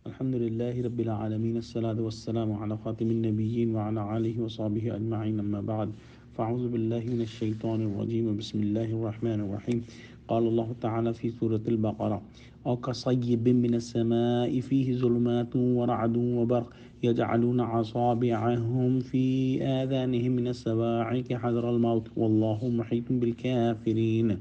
الحمد لله رب العالمين الصلاة والسلام على خاتم النبيين وعلى آله وصحبه أجمعين أما بعد فأعوذ بالله من الشيطان الرجيم بسم الله الرحمن الرحيم قال الله تعالى في سورة البقرة أو كصيب من السماء فيه ظلمات ورعد وبرق يجعلون أصابعهم في آذانهم من الصواعق حذر الموت والله محيط بالكافرين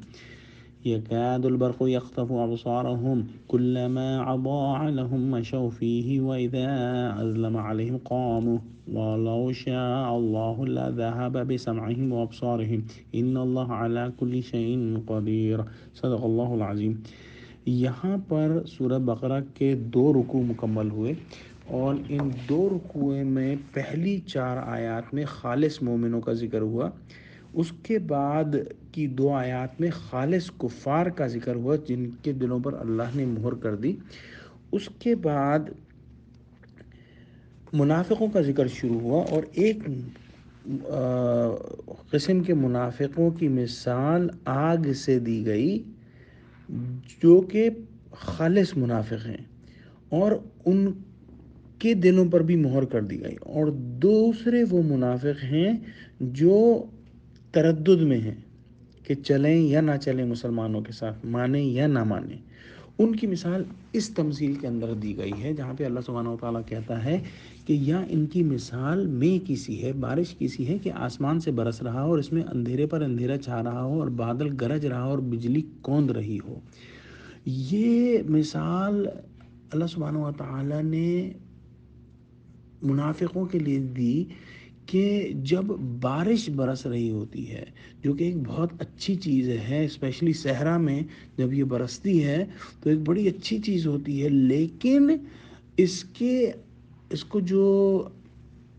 يكاد البرق يخطف أبصارهم كلما أضاع لهم مشوا فيه وإذا أظلم عليهم قاموا ولو شاء الله لذهب بسمعهم وأبصارهم إن الله على كل شيء قدير صدق اللہ العظیم۔ یہاں پر سورہ بقرہ کے 2 رکوع مکمل ہوئے اور ان 2 رکوع میں پہلی 4 آیات میں خالص مومنوں کا ذکر ہوا، اس کے بعد کی 2 آیات میں خالص کفار کا ذکر ہوا جن کے دلوں پر اللہ نے مہر کر دی۔ اس کے بعد منافقوں کا ذکر شروع ہوا اور ایک قسم کے منافقوں کی مثال آگ سے دی گئی جو کہ خالص منافق ہیں اور ان کے دلوں پر بھی مہر کر دی گئی، اور دوسرے وہ منافق ہیں جو تردد میں ہیں کہ چلیں یا نہ چلیں مسلمانوں کے ساتھ، مانیں یا نہ مانیں۔ ان کی مثال اس تمثیل کے اندر دی گئی ہے جہاں پہ اللہ سبحانہ و تعالیٰ کہتا ہے کہ یا ان کی مثال میں کسی ہے، بارش کسی ہے کہ آسمان سے برس رہا ہو اور اس میں اندھیرے پر اندھیرا چھا رہا ہو اور بادل گرج رہا ہو اور بجلی کوند رہی ہو۔ یہ مثال اللہ سبحانہ و تعالیٰ نے منافقوں کے لیے دی کہ جب بارش برس رہی ہوتی ہے، جو کہ ایک بہت اچھی چیز ہے، اسپیشلی صحرا میں جب یہ برستی ہے تو ایک بڑی اچھی چیز ہوتی ہے، لیکن اس کو جو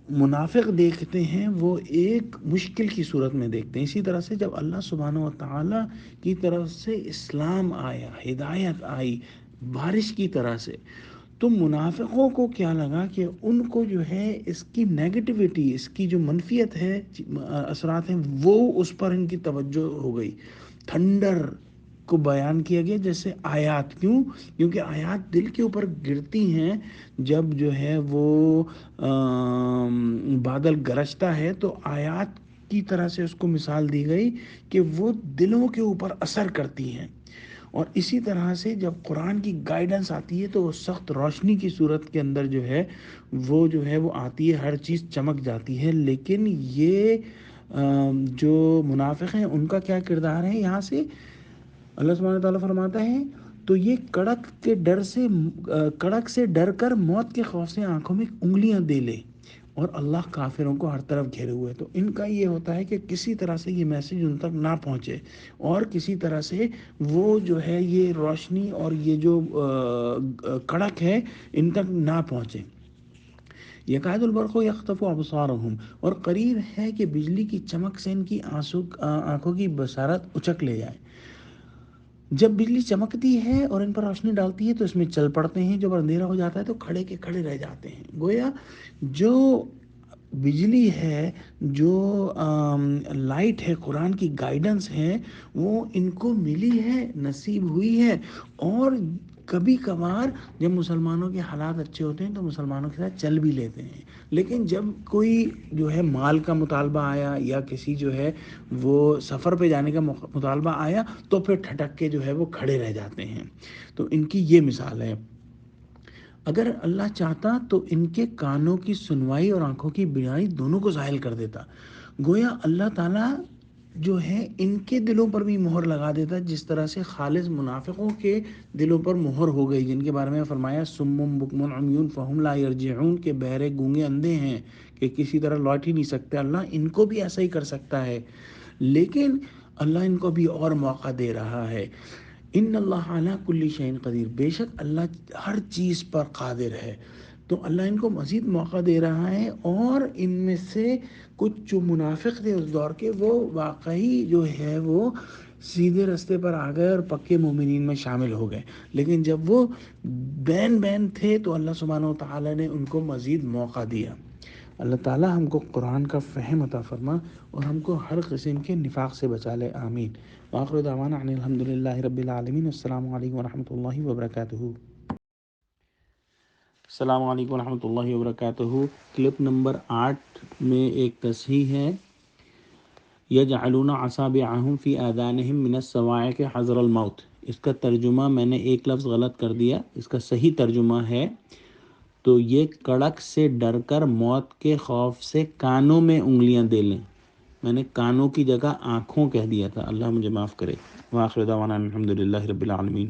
منافق دیکھتے ہیں وہ ایک مشکل کی صورت میں دیکھتے ہیں۔ اسی طرح سے جب اللہ سبحانہ و تعالیٰ کی طرف سے اسلام آیا، ہدایت آئی بارش کی طرح سے، تو منافقوں کو کیا لگا کہ ان کو جو ہے اس کی نیگیٹیوٹی، اس کی جو منفیت ہے، اثرات ہیں، وہ اس پر ان کی توجہ ہو گئی۔ تھنڈر کو بیان کیا گیا جیسے آیات، کیونکہ آیات دل کے اوپر گرتی ہیں جب جو ہے وہ بادل گرجتا ہے، تو آیات کی طرح سے اس کو مثال دی گئی کہ وہ دلوں کے اوپر اثر کرتی ہیں۔ اور اسی طرح سے جب قرآن کی گائیڈنس آتی ہے تو وہ سخت روشنی کی صورت کے اندر جو ہے وہ آتی ہے، ہر چیز چمک جاتی ہے۔ لیکن یہ جو منافق ہیں ان کا کیا کردار ہے یہاں سے اللہ سبحانہ تعالیٰ فرماتا ہے، تو یہ کڑک سے ڈر کر موت کے خوف سے آنکھوں میں انگلیاں دے لے، اور اللہ کافروں کو ہر طرف گھیرے ہوئے۔ تو ان کا یہ ہوتا ہے کہ کسی طرح سے یہ میسیج ان تک نہ پہنچے اور کسی طرح سے وہ جو ہے یہ روشنی اور یہ جو کڑک ہے ان تک نہ پہنچے۔ یکاد البرق یخطف ابصارہم، اور قریب ہے کہ بجلی کی چمک سے ان کی آنکھوں کی بصارت اچک لے جائے۔ جب بجلی چمکتی ہے اور ان پر روشنی ڈالتی ہے تو اس میں چل پڑتے ہیں، جب اندھیرا ہو جاتا ہے تو کھڑے کے کھڑے رہ جاتے ہیں۔ گویا جو بجلی ہے، جو لائٹ ہے، قرآن کی گائیڈنس ہے، وہ ان کو ملی ہے، نصیب ہوئی ہے۔ اور کبھی کبھار جب مسلمانوں کے حالات اچھے ہوتے ہیں تو مسلمانوں کے ساتھ چل بھی لیتے ہیں، لیکن جب کوئی جو ہے مال کا مطالبہ آیا یا کسی جو ہے وہ سفر پہ جانے کا مطالبہ آیا تو پھر ٹھٹک کے جو ہے وہ کھڑے رہ جاتے ہیں۔ تو ان کی یہ مثال ہے۔ اگر اللہ چاہتا تو ان کے کانوں کی سنوائی اور آنکھوں کی بینائی دونوں کو زائل کر دیتا۔ گویا اللہ تعالیٰ جو ہے ان کے دلوں پر بھی مہر لگا دیتا، جس طرح سے خالص منافقوں کے دلوں پر مہر ہو گئی، جن کے بارے میں فرمایا سم بکم عمیون فہم لا یرجعون، کے بہرے گونگے اندھے ہیں کہ کسی طرح لوٹ ہی نہیں سکتے۔ اللہ ان کو بھی ایسا ہی کر سکتا ہے، لیکن اللہ ان کو بھی اور موقع دے رہا ہے۔ ان اللہ علی کل شیء قدیر، بے شک اللہ ہر چیز پر قادر ہے۔ تو اللہ ان کو مزید موقع دے رہا ہے، اور ان میں سے کچھ جو منافق تھے اس دور کے، وہ واقعی جو ہے وہ سیدھے رستے پر آ گئے اور پکے مومنین میں شامل ہو گئے، لیکن جب وہ بین تھے تو اللہ سبحانہ و تعالیٰ نے ان کو مزید موقع دیا۔ اللہ تعالیٰ ہم کو قرآن کا فہم عطا فرما اور ہم کو ہر قسم کے نفاق سے بچا لے، آمین۔ وآخر دعوانا ان الحمد للہ رب العالمین۔ السلام علیکم ورحمۃ اللہ وبرکاتہ۔ السلام علیکم ورحمۃ اللہ وبرکاتہ۔ کلپ نمبر 8 میں ایک تصحیح ہے، یجعلون اصابعہم فی آذانہم من الصواعق حذر الموت۔ اس کا ترجمہ میں نے ایک لفظ غلط کر دیا، اس کا صحیح ترجمہ ہے تو یہ کڑک سے ڈر کر موت کے خوف سے کانوں میں انگلیاں دے لیں۔ میں نے کانوں کی جگہ آنکھوں کہہ دیا تھا، اللہ مجھے معاف کرے۔ وآخر دعوانا الحمدللہ رب العالمین۔